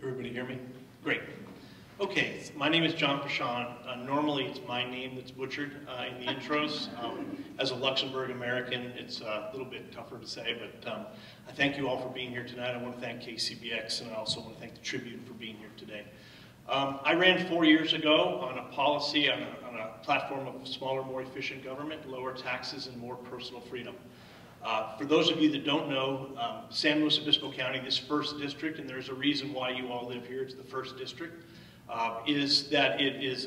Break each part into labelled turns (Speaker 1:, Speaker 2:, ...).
Speaker 1: Everybody hear me? Great. Okay, my name is John Peschong. Normally it's my name that's butchered in the intros. As a Luxembourg American, it's a little bit tougher to say, but I thank you all for being here tonight. I want to thank KCBX, and I also want to thank the Tribune for being here today. I ran 4 years ago on a policy, on a platform of smaller, more efficient government, lower taxes, and more personal freedom. For those of you that don't know, San Luis Obispo County, this first district, and there's a reason why you all live here, it's the first district, is that it is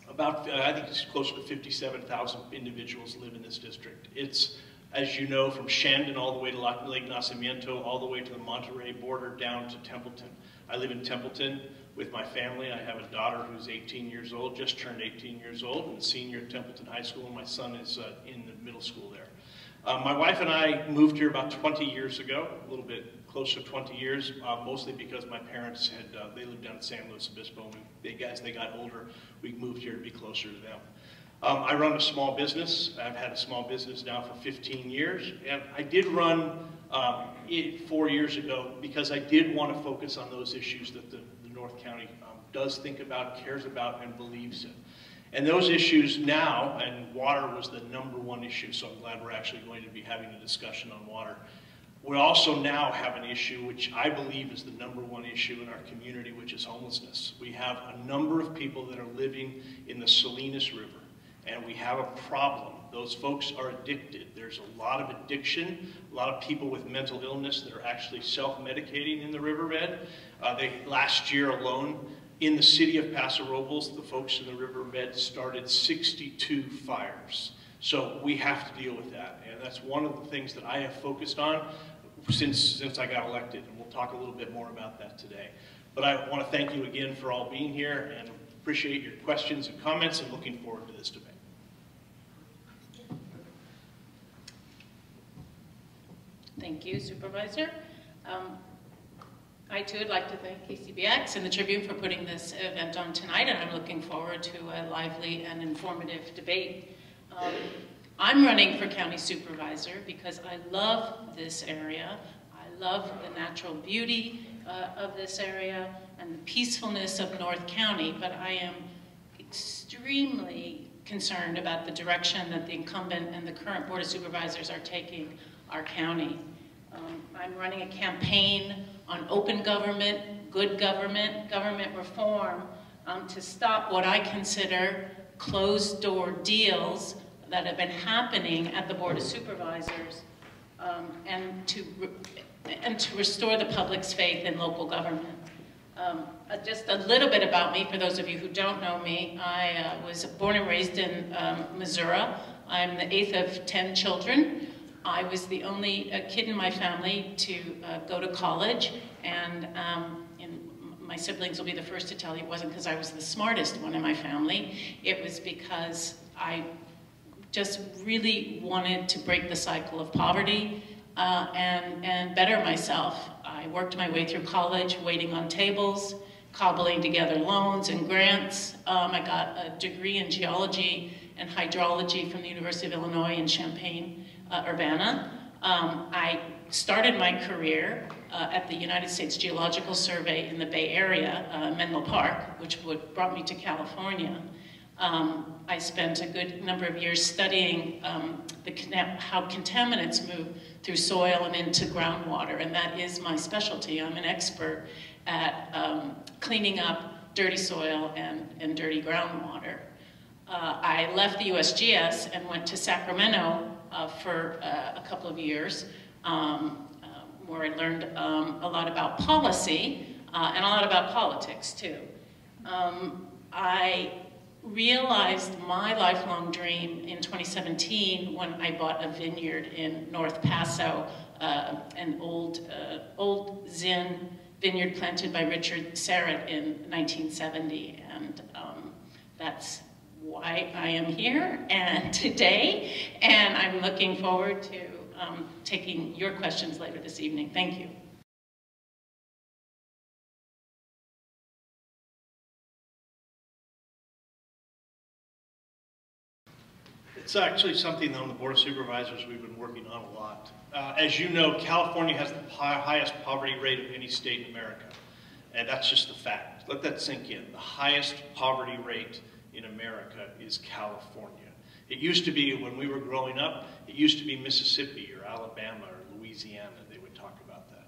Speaker 1: about, I think it's closer to 57,000 individuals live in this district. It's, as you know, from Shandon all the way to Lake Nacimiento, all the way to the Monterey border down to Templeton. I live in Templeton with my family. I have a daughter who's 18 years old, just turned 18 years old, and a senior at Templeton High School, and my son is in the middle school there. My wife and I moved here about 20 years ago, a little bit closer to 20 years, mostly because my parents had, they lived down in San Luis Obispo, and as they got older, we moved here to be closer to them. I run a small business. I've had a small business now for 15 years, and I did run it 4 years ago because I did want to focus on those issues that the North County does think about, cares about, and believes in. And those issues now, and water was the #1 issue, so I'm glad we're actually going to be having a discussion on water. We also now have an issue which I believe is the #1 issue in our community, which is homelessness. We have a number of people that are living in the Salinas River, and we have a problem. Those folks are addicted. There's a lot of addiction, a lot of people with mental illness that are actually self-medicating in the riverbed. Last year alone, in the city of Paso Robles, the folks in the riverbed started 62 fires. So we have to deal with that. And that's one of the things that I have focused on since I got elected. And we'll talk a little bit more about that today. But I want to thank you again for all being here and appreciate your questions and comments and looking forward to this debate.
Speaker 2: Thank you, Supervisor. I too would like to thank KCBX and the Tribune for putting this event on tonight, and I'm looking forward to a lively and informative debate. I'm running for County Supervisor because I love this area. I love the natural beauty of this area and the peacefulness of North County, but I am extremely concerned about the direction that the incumbent and the current Board of Supervisors are taking our county. I'm running a campaign on open government, good government, government reform to stop what I consider closed-door deals that have been happening at the Board of Supervisors and to restore the public's faith in local government. Just a little bit about me, for those of you who don't know me. I was born and raised in Missouri. I'm the 8th of 10 children. I was the only kid in my family to go to college, and my siblings will be the first to tell you it wasn't because I was the smartest one in my family. It was because I just really wanted to break the cycle of poverty and better myself. I worked my way through college, waiting on tables, cobbling together loans and grants. I got a degree in geology and hydrology from the University of Illinois in Champaign, Urbana. I started my career at the United States Geological Survey in the Bay Area, Menlo Park, which brought me to California. I spent a good number of years studying how contaminants move through soil and into groundwater, and that is my specialty. I'm an expert at cleaning up dirty soil and dirty groundwater. I left the USGS and went to Sacramento for a couple of years, where I learned a lot about policy and a lot about politics too. I realized my lifelong dream in 2017 when I bought a vineyard in North Paso, an old Zinn vineyard planted by Richard Serrett in 1970, and that's why I am here and today, and I'm looking forward to taking your questions later this evening. Thank you.
Speaker 1: It's actually something on the Board of Supervisors we've been working on a lot. As you know, California has the highest poverty rate of any state in America. And that's just the fact. Let that sink in. The highest poverty rate in America is California. It used to be, when we were growing up, it used to be Mississippi or Alabama or Louisiana. They would talk about that.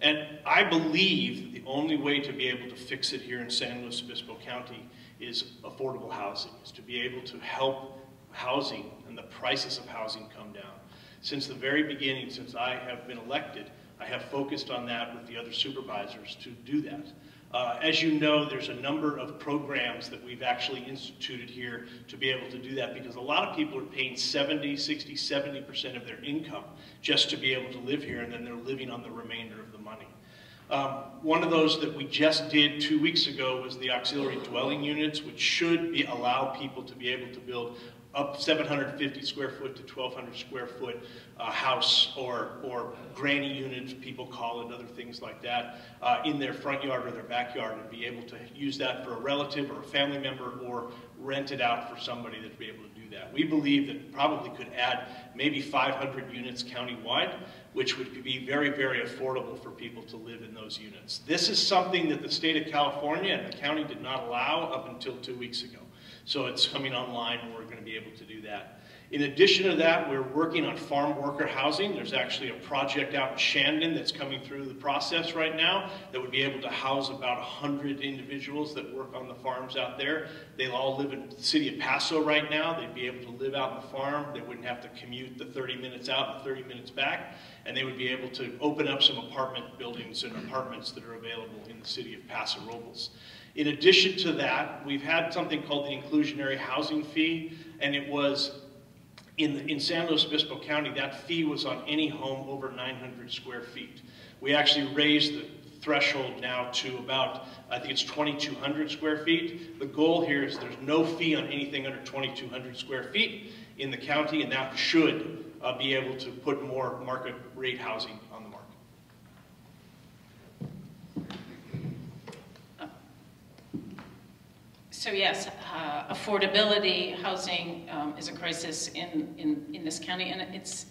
Speaker 1: And I believe that the only way to be able to fix it here in San Luis Obispo County is affordable housing, is to be able to help housing and the prices of housing come down. Since the very beginning, since I have been elected, I have focused on that with the other supervisors to do that. As you know, there's a number of programs that we've actually instituted here to be able to do that, because a lot of people are paying 70, 60, 70% of their income just to be able to live here, and then they're living on the remainder of the money. One of those that we just did 2 weeks ago was the auxiliary dwelling units, which should allow people to be able to build up 750 square foot to 1,200 square foot house or granny units, people call it, other things like that, in their front yard or their backyard, and be able to use that for a relative or a family member, or rent it out for somebody that'd be able to do that. We believe that probably could add maybe 500 units countywide, which would be very, very affordable for people to live in those units. This is something that the state of California and the county did not allow up until 2 weeks ago. So it's coming online, and we're going to be able to do that. In addition to that, we're working on farm worker housing. There's actually a project out in Shandon that's coming through the process right now that would be able to house about 100 individuals that work on the farms out there. They'll all live in the city of Paso right now. They'd be able to live out in the farm. They wouldn't have to commute the 30 minutes out and 30 minutes back. And they would be able to open up some apartment buildings and apartments that are available in the city of Paso Robles. In addition to that, we've had something called the Inclusionary Housing Fee, and it was in San Luis Obispo County, that fee was on any home over 900 square feet. We actually raised the threshold now to about, I think it's 2,200 square feet. The goal here is there's no fee on anything under 2,200 square feet in the county, and that should be able to put more market rate housing on the market.
Speaker 2: So yes, affordability housing is a crisis in this county, and it's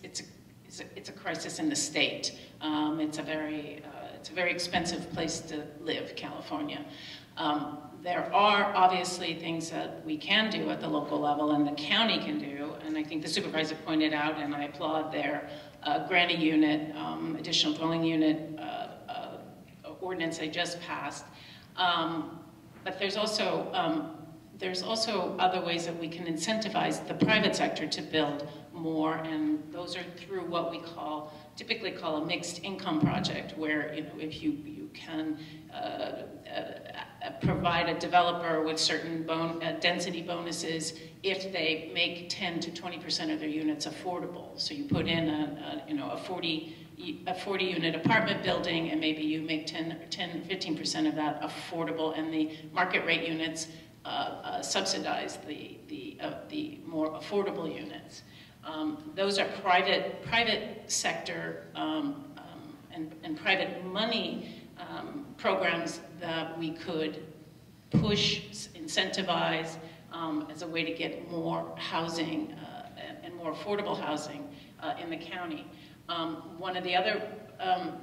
Speaker 2: a crisis in the state. It's a very expensive place to live, California. There are obviously things that we can do at the local level and the county can do, and I think the supervisor pointed out, and I applaud their granny unit, additional dwelling unit ordinance they just passed. But there's also other ways that we can incentivize the private sector to build more, and those are through what we typically call a mixed income project, where if you can provide a developer with certain density bonuses if they make 10 to 20% of their units affordable. So you put in a 40 unit apartment building, and maybe you make 15% of that affordable, and the market rate units subsidize the more affordable units. Those are private sector and private money programs that we could push, incentivize as a way to get more housing and more affordable housing in the county. One of the other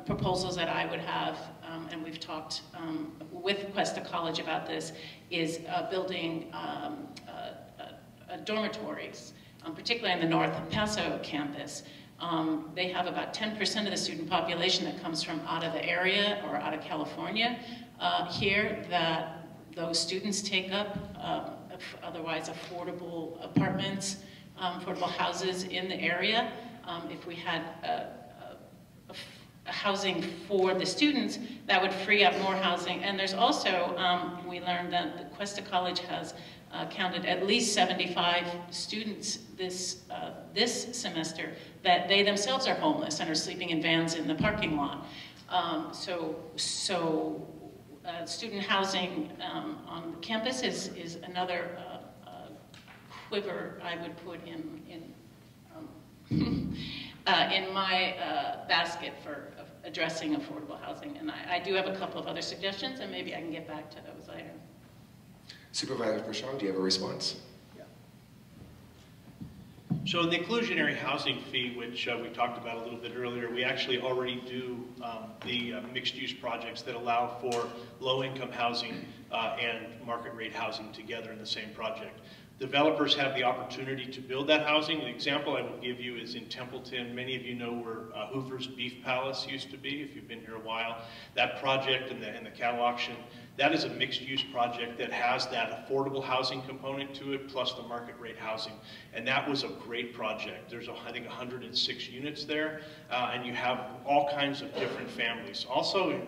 Speaker 2: proposals that I would have, and we've talked with Cuesta College about this, is building dormitories, particularly on the North Paso campus. They have about 10% of the student population that comes from out of the area or out of California here, that those students take up otherwise affordable apartments, affordable houses in the area. If we had housing for the students, that would free up more housing. And there's also, we learned that the Cuesta College has counted at least 75 students this semester that they themselves are homeless and are sleeping in vans in the parking lot. Student housing on campus is another quiver I would put in my basket for addressing affordable housing. And I do have a couple of other suggestions, and maybe I can get back to those later.
Speaker 3: Supervisor Peschong, do you have a response?
Speaker 4: Yeah.
Speaker 1: So in the inclusionary housing fee, which we talked about a little bit earlier, we actually already do the mixed-use projects that allow for low-income housing and market-rate housing together in the same project. Developers have the opportunity to build that housing. The example I will give you is in Templeton. Many of you know where Hoover's Beef Palace used to be, if you've been here a while. That project and the cattle auction, that is a mixed-use project that has that affordable housing component to it, plus the market rate housing. And that was a great project. There's, I think, 106 units there, and you have all kinds of different families. Also, in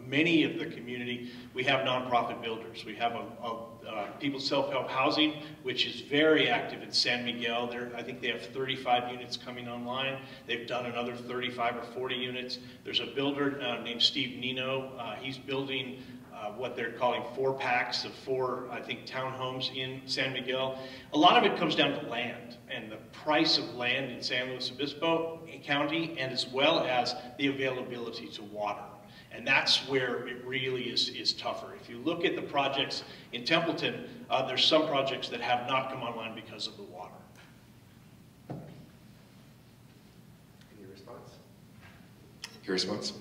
Speaker 1: many of the community, we have nonprofit builders. We have People's Self-Help Housing, which is very active in San Miguel. I think they have 35 units coming online. They've done another 35 or 40 units. There's a builder named Steve Nino. He's building what they're calling 4-packs of 4, I think, townhomes in San Miguel. A lot of it comes down to land and the price of land in San Luis Obispo County, and as well as the availability to water. And that's where it really is tougher. If you look at the projects in Templeton, there's some projects that have not come online because of the water.
Speaker 3: Any response? Your response?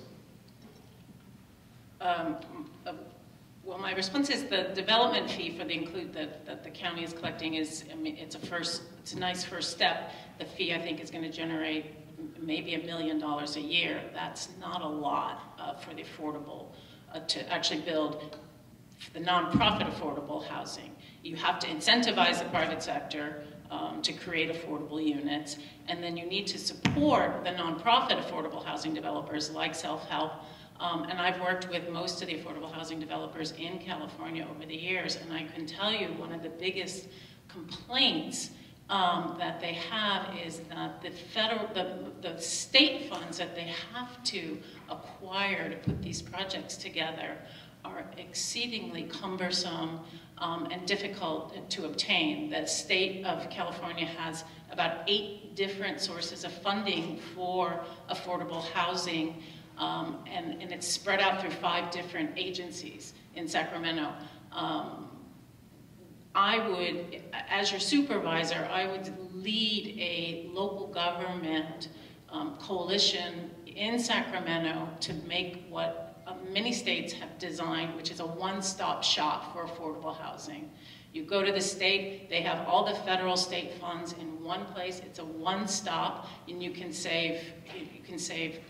Speaker 2: Well, my response is the development fee for that the county is collecting is, I mean, it's a nice first step. The fee, I think, is going to generate maybe $1 million a year. That's not a lot for the affordable, to actually build the nonprofit affordable housing. You have to incentivize the private sector to create affordable units, and then you need to support the nonprofit affordable housing developers like Self-Help. And I've worked with most of the affordable housing developers in California over the years, and I can tell you one of the biggest complaints that they have is that the state funds that they have to acquire to put these projects together are exceedingly cumbersome and difficult to obtain. The state of California has about 8 different sources of funding for affordable housing, and it's spread out through 5 different agencies in Sacramento. I would, as your supervisor, I would lead a local government coalition in Sacramento to make what many states have designed, which is a one-stop shop for affordable housing. You go to the state, they have all the federal state funds in one place. It's a one-stop, and you can save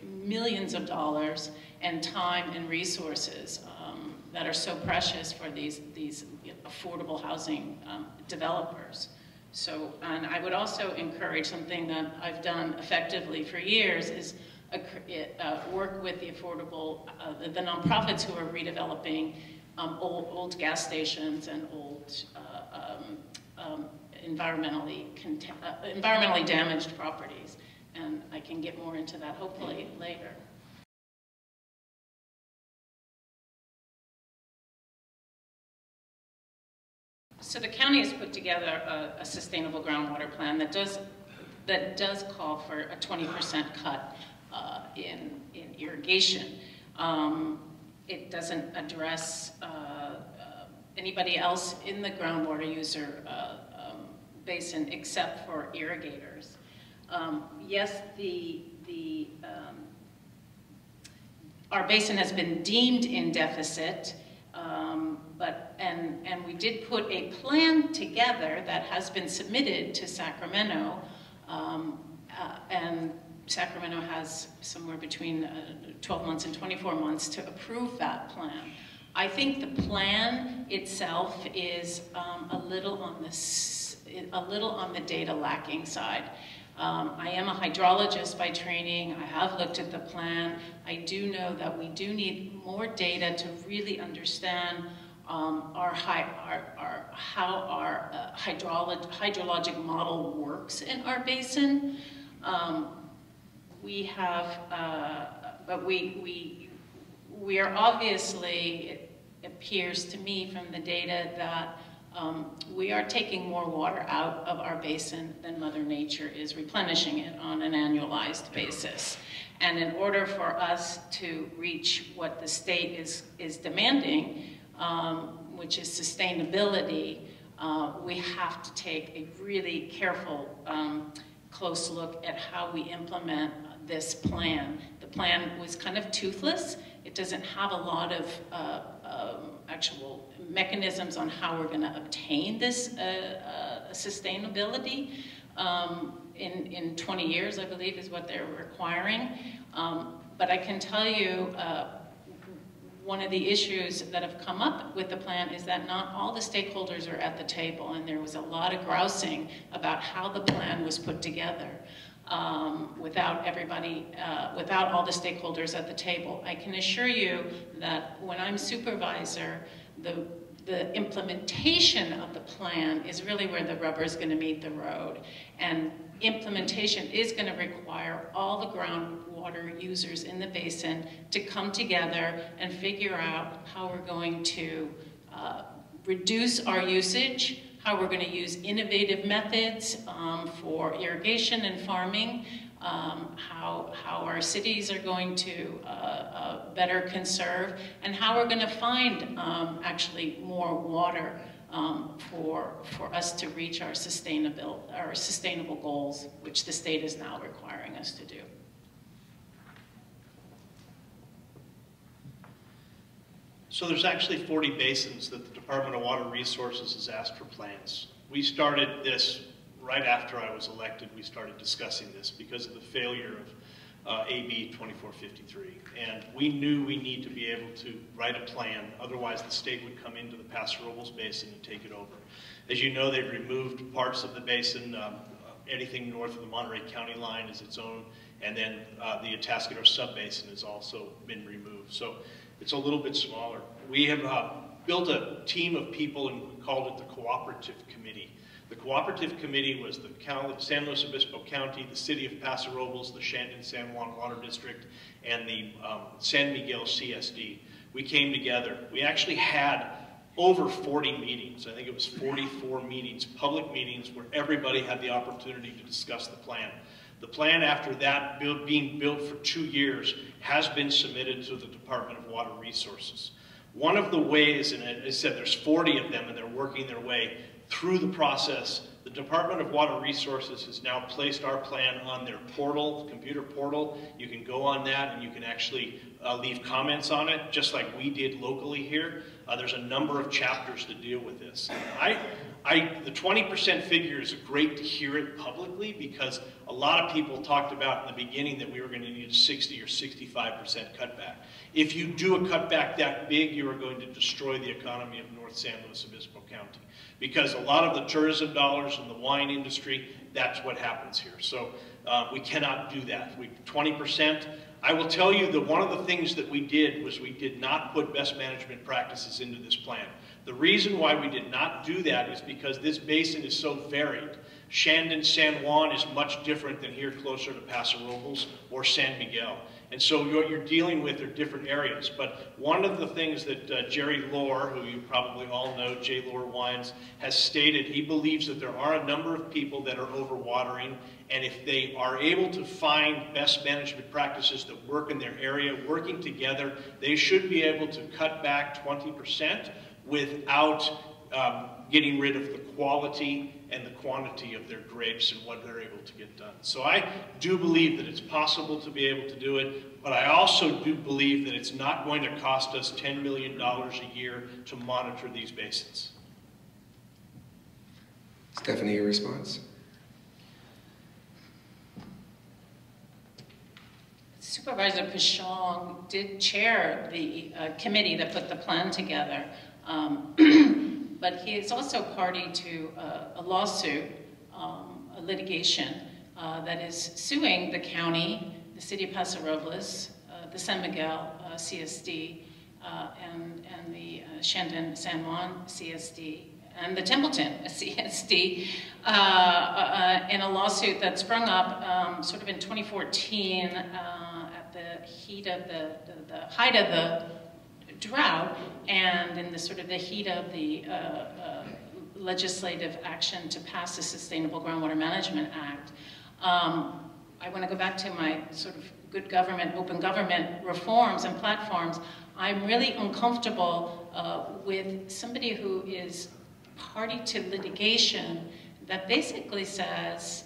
Speaker 2: millions of dollars and time and resources that are so precious for these affordable housing developers. So, and I would also encourage something that I've done effectively for years is work with the affordable, the nonprofits who are redeveloping old gas stations and old environmentally damaged properties. And I can get more into that hopefully later. So the county has put together a sustainable groundwater plan that does call for a 20% cut in irrigation. It doesn't address anybody else in the groundwater user basin except for irrigators. Yes, our basin has been deemed in deficit, and we did put a plan together that has been submitted to Sacramento, and Sacramento has somewhere between 12 months and 24 months to approve that plan. I think the plan itself is a little on the data lacking side. I am a hydrologist by training. I have looked at the plan. I do know that we do need more data to really understand how our hydrologic model works in our basin. We have, but we are obviously, it appears to me from the data that we are taking more water out of our basin than Mother Nature is replenishing it on an annualized basis. And in order for us to reach what the state is demanding, which is sustainability, we have to take a really careful close look at how we implement this plan. The plan was kind of toothless. It doesn't have a lot of actual mechanisms on how we're going to obtain this sustainability. In 20 years, I believe, is what they're requiring. But I can tell you, one of the issues that have come up with the plan is that not all the stakeholders are at the table, and there was a lot of grousing about how the plan was put together without everybody, without all the stakeholders at the table. I can assure you that when I'm supervisor, the implementation of the plan is really where the rubber is going to meet the road. And implementation is going to require all the groundwater users in the basin to come together and figure out how we're going to reduce our usage, how we're going to use innovative methods for irrigation and farming, how our cities are going to better conserve, and how we're going to find actually more water for us to reach our sustainable goals, which the state is now requiring us to do.
Speaker 1: So there's actually 40 basins that the Department of Water Resources has asked for plans. We started this right after I was elected. We started discussing this because of the failure of AB 2453. And we knew we need to be able to write a plan, otherwise the state would come into the Paso Robles Basin and take it over. As you know, they've removed parts of the basin. Anything north of the Monterey County line is its own, and then the Atascadero Subbasin has also been removed. So it's a little bit smaller. We have built a team of people and we called it the Cooperative Committee. The Cooperative Committee was the San Luis Obispo County, the City of Paso Robles, the Shandon-San Juan Water District, and the San Miguel CSD. We came together. We actually had over 40 meetings. I think it was 44 meetings, public meetings, where everybody had the opportunity to discuss the plan. The plan, after that being built for 2 years, has been submitted to the Department of Water Resources. One of the ways, and as I said, there's 40 of them and they're working their way through the process, the Department of Water Resources has now placed our plan on their portal, computer portal. You can go on that and you can actually leave comments on it, just like we did locally here. There's a number of chapters to deal with this. The 20% figure is great to hear it publicly because a lot of people talked about in the beginning that we were going to need a 60 or 65% cutback. If you do a cutback that big, you are going to destroy the economy of North San Luis Obispo County. Because a lot of the tourism dollars and the wine industry, that's what happens here. So we cannot do that. 20%. I will tell you that one of the things that we did was we did not put best management practices into this plan. The reason why we did not do that is because this basin is so varied. Shandon, San Juan is much different than here closer to Paso Robles or San Miguel. And so what you're dealing with are different areas. But one of the things that Jerry Lohr, who you probably all know, J. Lohr Wines, has stated, he believes that there are a number of people that are overwatering, and if they are able to find best management practices that work in their area, working together, they should be able to cut back 20% without getting rid of the quality and the quantity of their grapes and what they're able to get done. So I do believe that it's possible to be able to do it, but I also do believe that it's not going to cost us $10 million a year to monitor these basins.
Speaker 3: Stephanie, your response?
Speaker 2: Supervisor Peschong did chair the committee that put the plan together. But he is also party to a lawsuit, a litigation that is suing the county, the city of Paso Robles, the San Miguel CSD, and the Shandon San Juan CSD, and the Templeton CSD, in a lawsuit that sprung up sort of in 2014 at the heat of the height of the drought, and in the sort of the heat of the legislative action to pass the Sustainable Groundwater Management Act. I want to go back to my sort of good government, open government reforms and platforms. I'm really uncomfortable with somebody who is party to litigation that basically says,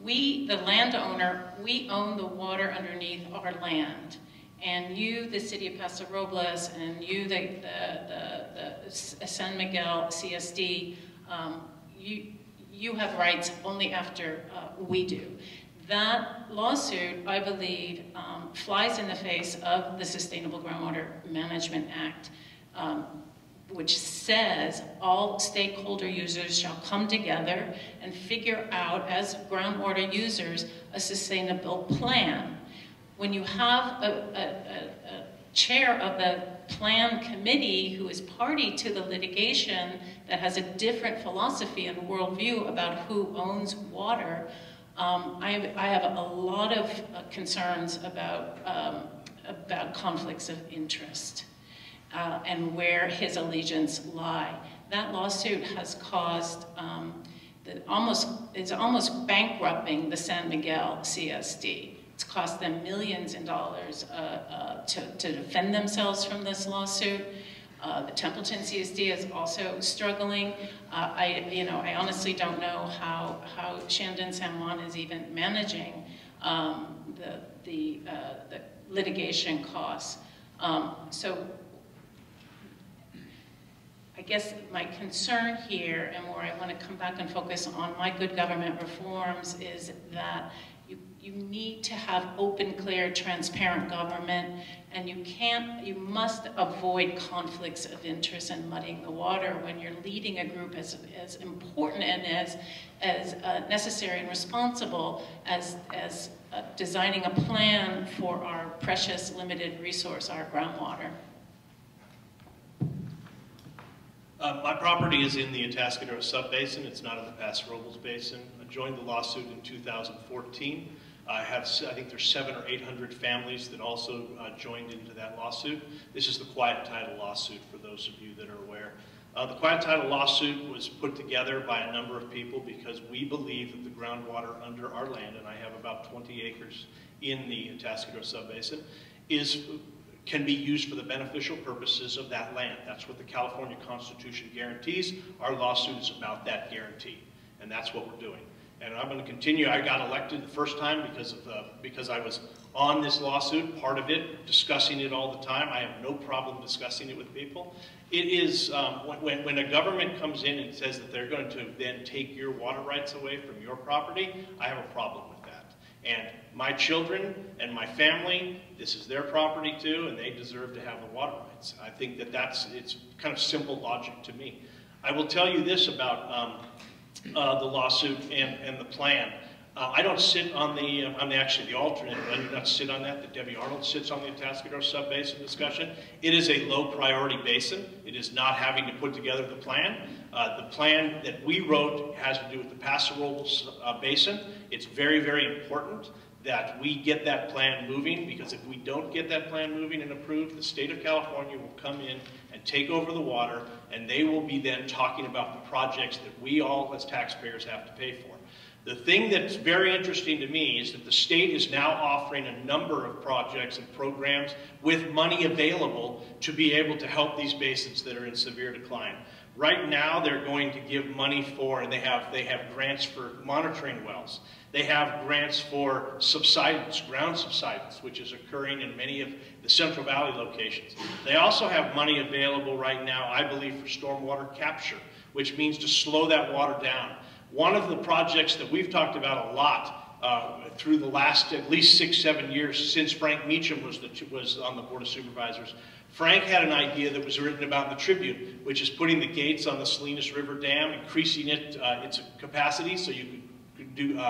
Speaker 2: We, the landowner, we own the water underneath our land. And you, the city of Paso Robles, and you, the San Miguel CSD, you have rights only after we do. That lawsuit, I believe, flies in the face of the Sustainable Groundwater Management Act, which says all stakeholder users shall come together and figure out, as groundwater users, a sustainable plan. When you have a chair of the plan committee who is party to the litigation that has a different philosophy and worldview about who owns water, I have a lot of concerns about conflicts of interest. And where his allegiance lie. That lawsuit has caused, it's almost bankrupting the San Miguel CSD. It's cost them millions in dollars to defend themselves from this lawsuit. The Templeton CSD is also struggling. I honestly don't know how Shandon San Juan is even managing the litigation costs. So I guess my concern here, and where I want to come back and focus on my good government reforms, is that you need to have open, clear, transparent government, and you must avoid conflicts of interest and muddying the water when you're leading a group as important and as necessary and responsible as designing a plan for our precious limited resource, our groundwater.
Speaker 1: My property is in the Atascadero Subbasin. It's not in the Paso Robles Basin. I joined the lawsuit in 2014. I think there's 700 or 800 families that also joined into that lawsuit. This is the quiet title lawsuit, for those of you that are aware. The quiet title lawsuit was put together by a number of people because we believe that the groundwater under our land, and I have about 20 acres in the Atascadero Subbasin, can be used for the beneficial purposes of that land. That's what the California Constitution guarantees. Our lawsuit is about that guarantee, and that's what we're doing. And I'm going to continue. I got elected the first time because I was on this lawsuit, part of it, discussing it all the time. I have no problem discussing it with people. It is, when a government comes in and says that they're going to then take your water rights away from your property, I have a problem with that. And my children and my family, this is their property too, and they deserve to have the water rights. I think that it's kind of simple logic to me. I will tell you this about the lawsuit and the plan. I don't sit on I'm actually the alternate, but I do not sit on that. That Debbie Arnold sits on the Atascadero Subbasin discussion. It is a low priority basin. It is not having to put together the plan. The plan that we wrote has to do with the Paso Robles Basin. It's very, very important that we get that plan moving, because if we don't get that plan moving and approved, the state of California will come in and take over the water, and they will be then talking about the projects that we all as taxpayers have to pay for. The thing that's very interesting to me is that the state is now offering a number of projects and programs with money available to be able to help these basins that are in severe decline. Right now, they're going to give money for, and they have grants for monitoring wells. They have grants for subsidence, ground subsidence, which is occurring in many of the Central Valley locations. They also have money available right now, I believe, for stormwater capture, which means to slow that water down. One of the projects that we've talked about a lot through the last at least 6-7 years since Frank Meacham was on the Board of Supervisors, Frank had an idea that was written about in the Tribune, which is putting the gates on the Salinas River Dam, increasing its capacity so you could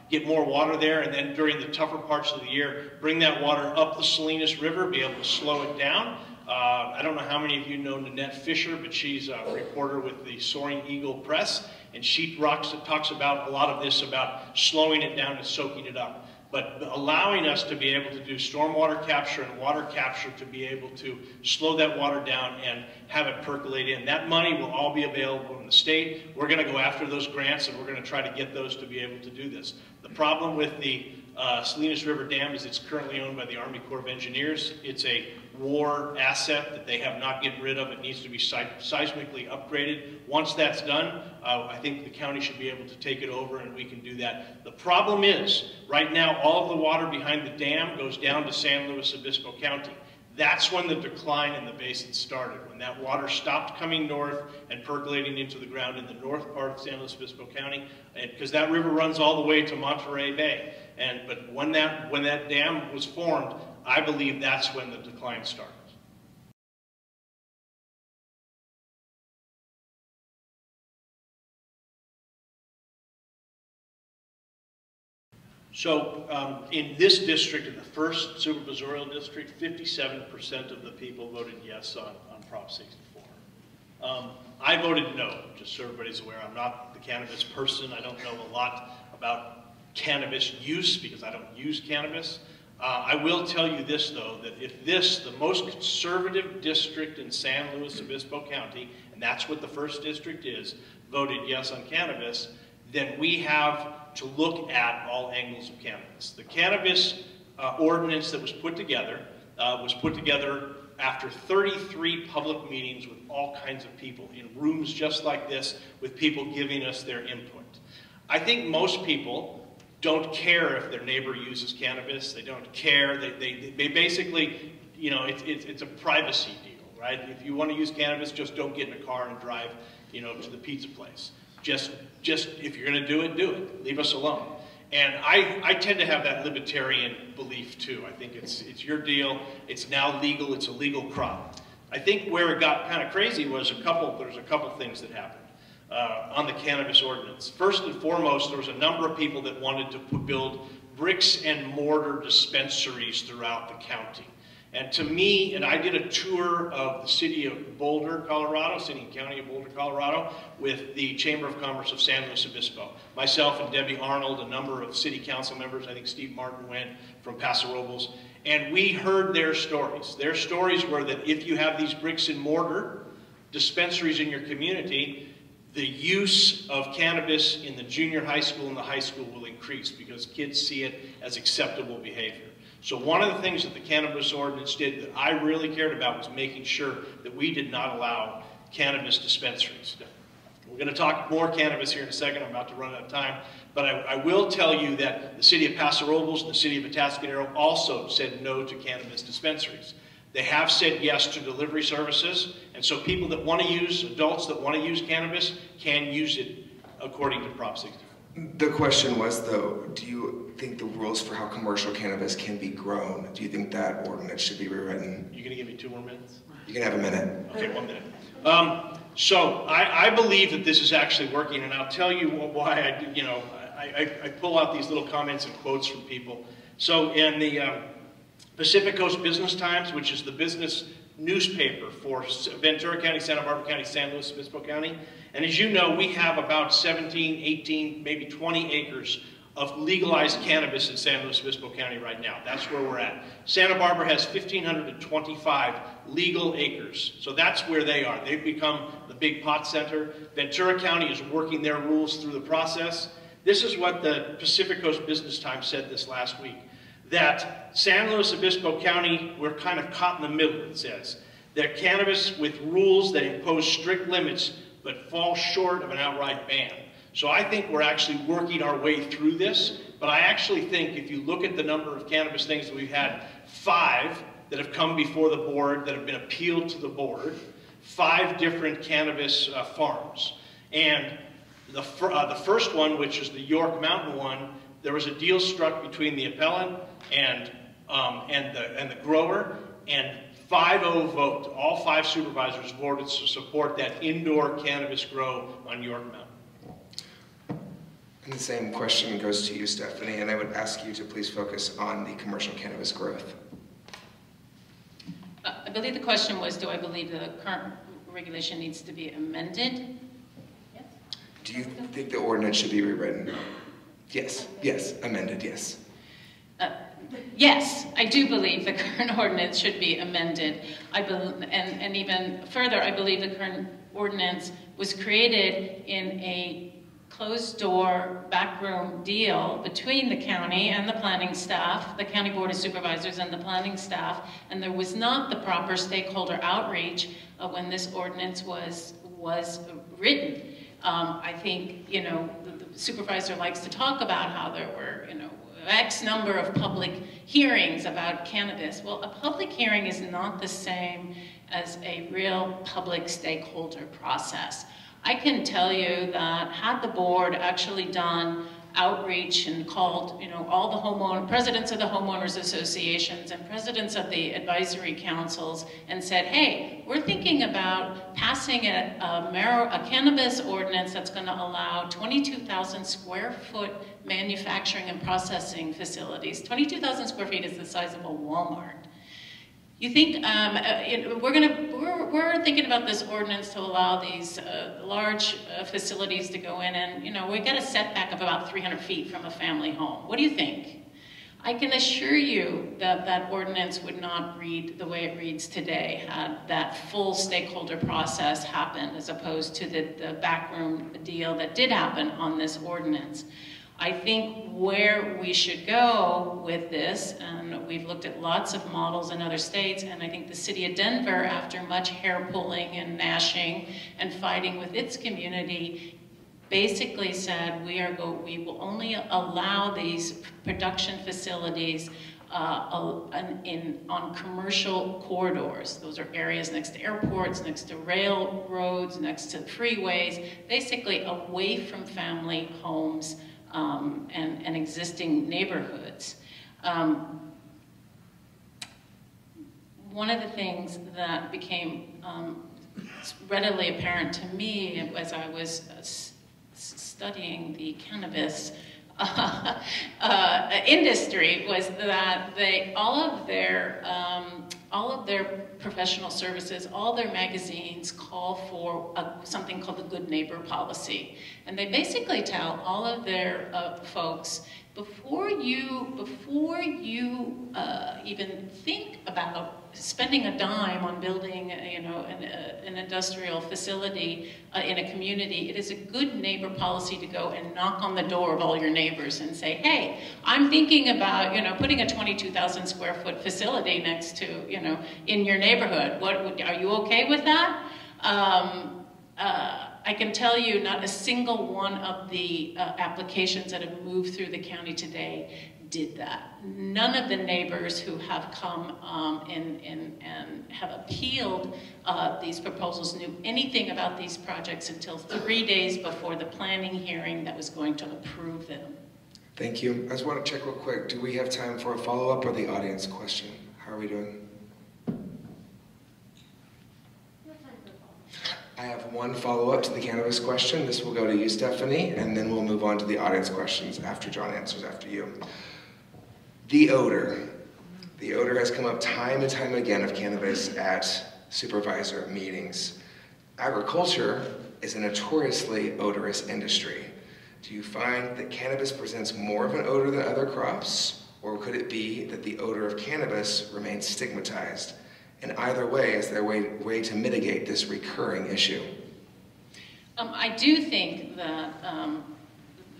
Speaker 1: get more water there, and then during the tougher parts of the year, bring that water up the Salinas River, be able to slow it down. I don't know how many of you know Nanette Fisher, but she's a reporter with the Soaring Eagle Press, and she talks about a lot of this, about slowing it down and soaking it up. But allowing us to be able to do stormwater capture and water capture to be able to slow that water down and have it percolate in. That money will all be available in the state. We're going to go after those grants, and we're going to try to get those to be able to do this. The problem with the Salinas River Dam, as it's currently owned by the Army Corps of Engineers. It's a war asset that they have not gotten rid of. It needs to be seismically upgraded. Once that's done, I think the county should be able to take it over and we can do that. The problem is, right now, all of the water behind the dam goes down to San Luis Obispo County. That's when the decline in the basin started, when that water stopped coming north and percolating into the ground in the north part of San Luis Obispo County, because that river runs all the way to Monterey Bay. But when that dam was formed, I believe that's when the decline started. So in this district, in the first supervisorial district, 57% of the people voted yes on Prop 64. I voted no, just so everybody's aware. I'm not the cannabis person. I don't know a lot about cannabis use because I don't use cannabis. I will tell you this, though, that if this, the most conservative district in San Luis Obispo County, and that's what the first district is, voted yes on cannabis, then we have to look at all angles of cannabis. The cannabis ordinance that was put together after 33 public meetings with all kinds of people in rooms just like this, with people giving us their input. I think most people don't care if their neighbor uses cannabis. They don't care. They basically, you know, it's a privacy deal, right? If you want to use cannabis, just don't get in a car and drive, you know, to the pizza place. Just if you're going to do it. Leave us alone. And I tend to have that libertarian belief too. I think it's your deal. It's now legal. It's a legal crop. I think where it got kind of crazy was there's a couple things that happened on the cannabis ordinance. First and foremost, there was a number of people that wanted to build bricks and mortar dispensaries throughout the county. And to me, and I did a tour of the city of Boulder, Colorado, city and county of Boulder, Colorado, with the Chamber of Commerce of San Luis Obispo. Myself and Debbie Arnold, a number of city council members, I think Steve Martin went from Paso Robles, and we heard their stories. Their stories were that if you have these bricks and mortar dispensaries in your community, the use of cannabis in the junior high school and the high school will increase because kids see it as acceptable behavior. So one of the things that the cannabis ordinance did that I really cared about was making sure that we did not allow cannabis dispensaries. We're going to talk more cannabis here in a second. I'm about to run out of time. But I will tell you that the city of Paso Robles and the city of Atascadero also said no to cannabis dispensaries. They have said yes to delivery services, and so people that want to use, adults that want to use cannabis can use it according to Prop 64.
Speaker 3: The question was, though, do you think the rules for how commercial cannabis can be grown, do you think that ordinance should be rewritten?
Speaker 1: You gonna give me 2 more minutes?
Speaker 3: You can have a minute.
Speaker 1: Okay, 1 minute. So I believe that this is actually working, and I'll tell you why I pull out these little comments and quotes from people. So in the Pacific Coast Business Times, which is the business newspaper for Ventura County, Santa Barbara County, San Luis Obispo County. And as you know, we have about 17, 18, maybe 20 acres of legalized cannabis in San Luis Obispo County right now. That's where we're at. Santa Barbara has 1,525 legal acres. So that's where they are. They've become the big pot center. Ventura County is working their rules through the process. This is what the Pacific Coast Business Times said this last week. That San Luis Obispo County, we're kind of caught in the middle, it says. That cannabis with rules that impose strict limits but fall short of an outright ban. So I think we're actually working our way through this, but I actually think if you look at the number of cannabis things that we've had, 5 that have come before the board, that have been appealed to the board, 5 different cannabis farms. And the first one, which is the York Mountain one, there was a deal struck between the appellant and the grower, and 5-0 vote. All 5 supervisors voted to support that indoor cannabis grow on York Mountain.
Speaker 3: And the same question goes to you, Stephanie, and I would ask you to please focus on the commercial cannabis growth.
Speaker 2: I believe the question was, do I believe the current regulation needs to be amended? Yes.
Speaker 3: Do you think the ordinance should be rewritten? Yes, yes, amended, yes.
Speaker 2: Yes, I do believe the current ordinance should be amended. And even further, I believe the current ordinance was created in a closed-door, backroom deal between the county and the planning staff, the county board of supervisors and the planning staff, and there was not the proper stakeholder outreach when this ordinance was written. I think, you know, the supervisor likes to talk about how there were, you know, X number of public hearings about cannabis. Well, a public hearing is not the same as a real public stakeholder process. I can tell you that had the board actually done outreach and called, you know, all the presidents of the homeowners associations and presidents of the advisory councils and said, hey, we're thinking about passing a cannabis ordinance that's going to allow 22,000 square foot manufacturing and processing facilities. 22,000 square feet is the size of a Walmart. You think, we're thinking about this ordinance to allow these large facilities to go in, and, you know, we got a setback of about 300 feet from a family home. What do you think? I can assure you that that ordinance would not read the way it reads today had that full stakeholder process happened, as opposed to the backroom deal that did happen on this ordinance. I think where we should go with this, and we've looked at lots of models in other states, and I think the city of Denver, after much hair pulling and gnashing and fighting with its community, basically said we will only allow these production facilities on commercial corridors. Those are areas next to airports, next to railroads, next to freeways, basically away from family homes and existing neighborhoods. One of the things that became readily apparent to me as I was studying the cannabis industry was that all of their professional services, all their magazines call for something called the good neighbor policy. And they basically tell all of their folks, before you even think about spending a dime on building, you know, an industrial facility in a community, it is a good neighbor policy to go and knock on the door of all your neighbors and say, hey, I'm thinking about, you know, putting a 22,000 square foot facility next to, you know, in your neighborhood. Are you okay with that? I can tell you not a single one of the applications that have moved through the county today did that. None of the neighbors who have come and have appealed these proposals knew anything about these projects until 3 days before the planning hearing that was going to approve them.
Speaker 3: Thank you. I just want to check real quick. Do we have time for a follow-up or the audience question? How are we doing? I have one follow-up to the cannabis question. This will go to you, Stephanie, and then we'll move on to the audience questions after John answers after you. The odor. The odor has come up time and time again of cannabis at supervisor meetings. Agriculture is a notoriously odorous industry. Do you find that cannabis presents more of an odor than other crops, or could it be that the odor of cannabis remains stigmatized? And either way, is there a way to mitigate this recurring issue?
Speaker 2: I do think that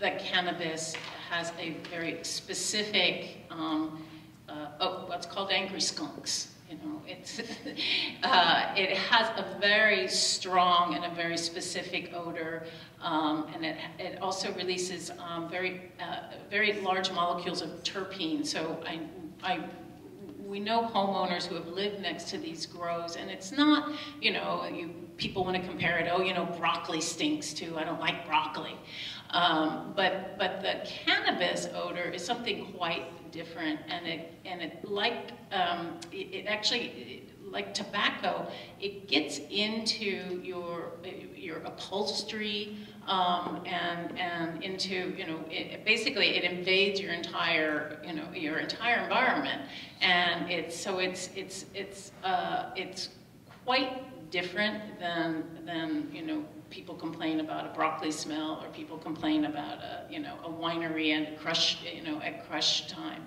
Speaker 2: that cannabis has a very specific, what's called angry skunks. You know, it has a very strong and a very specific odor, and it also releases very large molecules of terpene. So we know homeowners who have lived next to these grows, and it's not, you know, people want to compare it, oh, you know, broccoli stinks too, I don't like broccoli. But the cannabis odor is something quite different, and it actually, like tobacco, it gets into your upholstery and into, you know, basically it invades your entire, you know, your entire environment, and it's quite different than you know, people complain about a broccoli smell, or people complain about a winery and crush, you know, at crush time.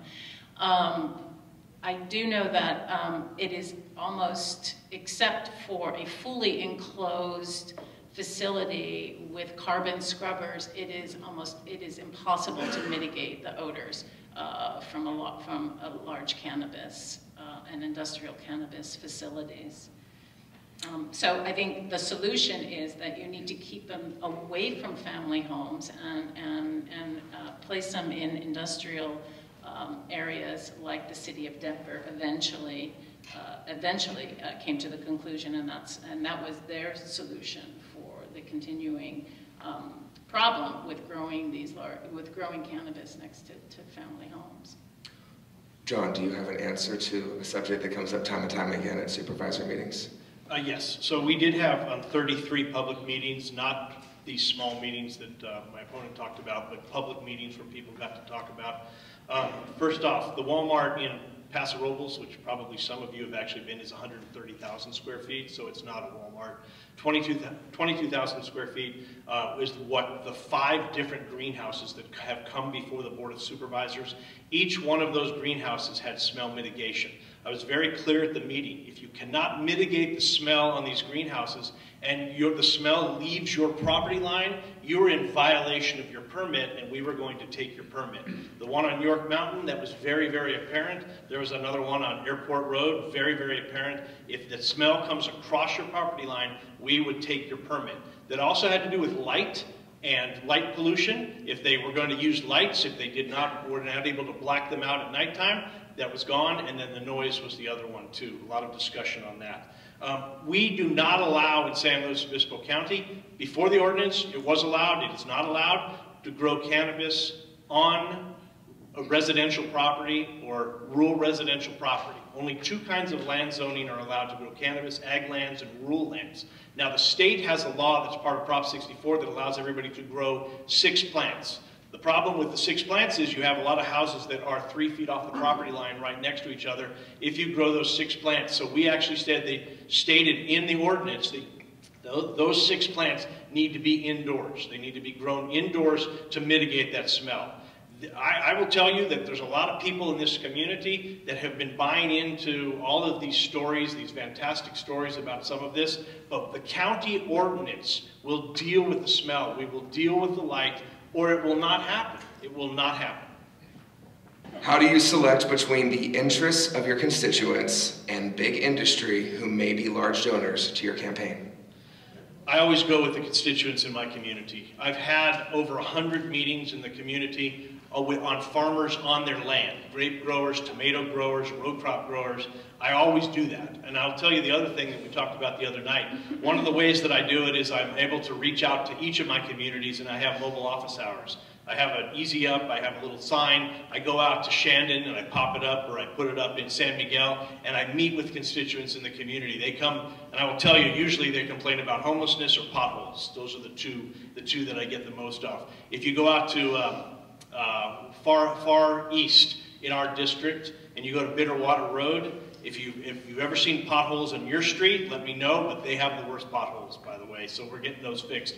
Speaker 2: I do know that it is almost, except for a fully enclosed facility with carbon scrubbers, it is impossible to mitigate the odors from a large cannabis and industrial cannabis facilities. So I think the solution is that you need to keep them away from family homes and place them in industrial areas like the city of Denver eventually came to the conclusion, and that was their solution for the continuing problem with growing cannabis next to family homes.
Speaker 3: John, do you have an answer to a subject that comes up time and time again at supervisor meetings?
Speaker 1: Yes, so we did have 33 public meetings, not these small meetings that my opponent talked about, but public meetings where people got to talk about. First off, the Walmart in Paso Robles, which probably some of you have actually been, is 130,000 square feet, so it's not a Walmart. 22,000 square feet is what the 5 different greenhouses that have come before the Board of Supervisors. Each one of those greenhouses had smell mitigation. I was very clear at the meeting, if you cannot mitigate the smell on these greenhouses and the smell leaves your property line, you're in violation of your permit, and we were going to take your permit. The one on York Mountain, that was very, very apparent. There was another one on Airport Road, very, very apparent. If the smell comes across your property line, we would take your permit. That also had to do with light and light pollution. If they were going to use lights, if they were not able to black them out at nighttime, that was gone, and then the noise was the other one too. A lot of discussion on that. We do not allow in San Luis Obispo County, before the ordinance, it was allowed, it is not allowed to grow cannabis on a residential property or rural residential property. Only 2 kinds of land zoning are allowed to grow cannabis, ag lands and rural lands. Now the state has a law that's part of Prop 64 that allows everybody to grow 6 plants. The problem with the 6 plants is you have a lot of houses that are 3 feet off the property line right next to each other if you grow those 6 plants. So we actually stated in the ordinance that those 6 plants need to be indoors. They need to be grown indoors to mitigate that smell. I will tell you that there's a lot of people in this community that have been buying into all of these stories, these fantastic stories about some of this, but the county ordinance will deal with the smell. We will deal with the light, or it will not happen. It will not happen.
Speaker 3: How do you select between the interests of your constituents and big industry who may be large donors to your campaign?
Speaker 1: I always go with the constituents in my community. I've had over 100 meetings in the community on farmers on their land, grape growers, tomato growers, row crop growers. I always do that. And I'll tell you the other thing that we talked about the other night. One of the ways that I do it is I'm able to reach out to each of my communities, and I have mobile office hours. I have an easy up, I have a little sign, I go out to Shandon and I pop it up, or I put it up in San Miguel, and I meet with constituents in the community. They come, and I will tell you, usually they complain about homelessness or potholes. Those are the two that I get the most of. If you go out to far east in our district, and you go to Bitterwater Road, if you've ever seen potholes in your street, let me know, but they have the worst potholes, by the way, so we're getting those fixed.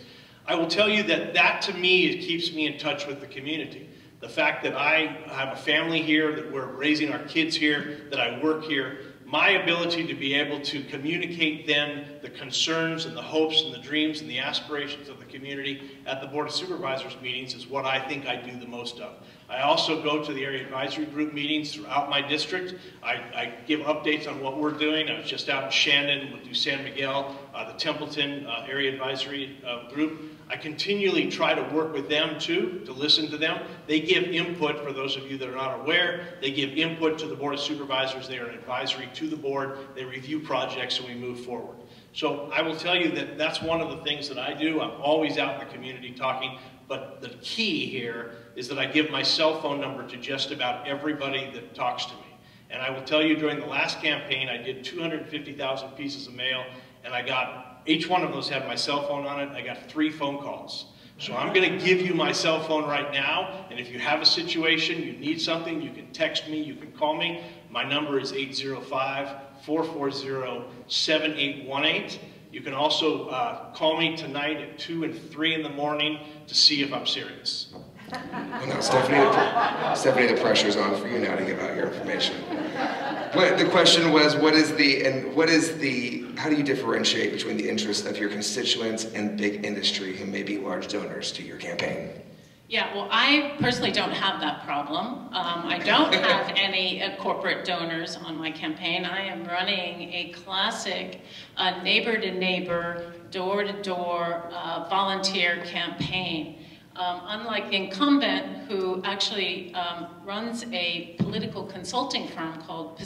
Speaker 1: I will tell you that to me, it keeps me in touch with the community. The fact that I have a family here, that we're raising our kids here, that I work here, my ability to be able to communicate then the concerns and the hopes and the dreams and the aspirations of the community at the Board of Supervisors meetings is what I think I do the most of. I also go to the area advisory group meetings throughout my district. I give updates on what we're doing. I was just out in Shandon, we'll do San Miguel, the Templeton area advisory group. I continually try to work with them too, to listen to them. They give input, for those of you that are not aware, they give input to the Board of Supervisors. They are an advisory to the board. They review projects and we move forward. So I will tell you that that's one of the things that I do. I'm always out in the community talking, but the key here is that I give my cell phone number to just about everybody that talks to me. And I will tell you, during the last campaign, I did 250,000 pieces of mail, and I got, each one of those had my cell phone on it. I got 3 phone calls. So I'm going to give you my cell phone right now, and if you have a situation, you need something, you can text me, you can call me. My number is 805-440-7818. You can also call me tonight at 2 and 3 in the morning to see if I'm serious.
Speaker 3: Well, now, Stephanie, the pressure's on for you now to give out your information. The question was, how do you differentiate between the interests of your constituents and big industry who may be large donors to your campaign?
Speaker 2: Yeah, well, I personally don't have that problem. I don't have any corporate donors on my campaign. I am running a classic neighbor-to-neighbor, door-to-door volunteer campaign. Unlike the incumbent, who actually runs a political consulting firm called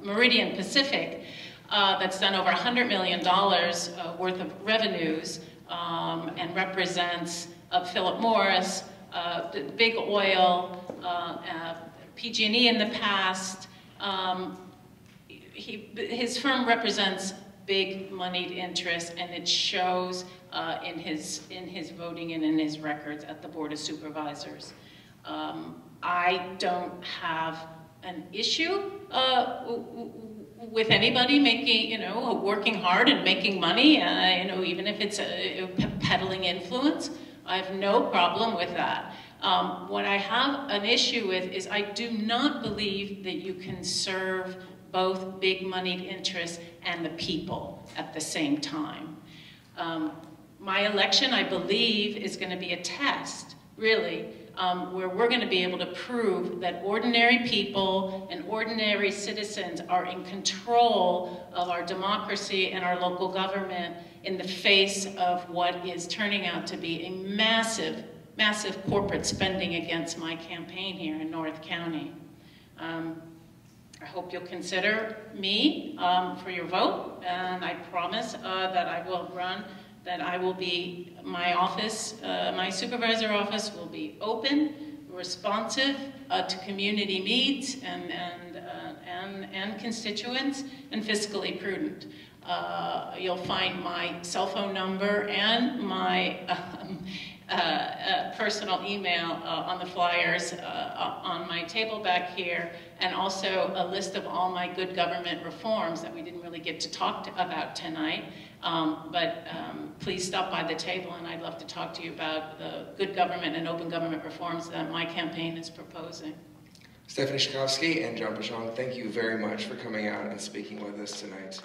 Speaker 2: Meridian Pacific, that's done over $100 million worth of revenues and represents Philip Morris, Big Oil, PG&E in the past. His firm represents big moneyed interests, and it shows in his voting and in his records at the Board of Supervisors. I don't have an issue with anybody making, working hard and making money, even if it's peddling influence. I have no problem with that. What I have an issue with is I do not believe that you can serve both big moneyed interests and the people at the same time. My election, I believe, is going to be a test, really, where we're going to be able to prove that ordinary people and ordinary citizens are in control of our democracy and our local government in the face of what is turning out to be a massive, massive corporate spending against my campaign here in North County. I hope you'll consider me for your vote, and I promise that I will run, that I will be, my office, my supervisor office will be open, responsive to community needs and constituents, and fiscally prudent. You'll find my cell phone number and my personal email on the flyers on my table back here, and also a list of all my good government reforms that we didn't really get to talk about tonight. Please stop by the table, and I'd love to talk to you about the good government and open government reforms that my campaign is proposing.
Speaker 3: Stephanie Shakofsky and John Peschong, thank you very much for coming out and speaking with us tonight.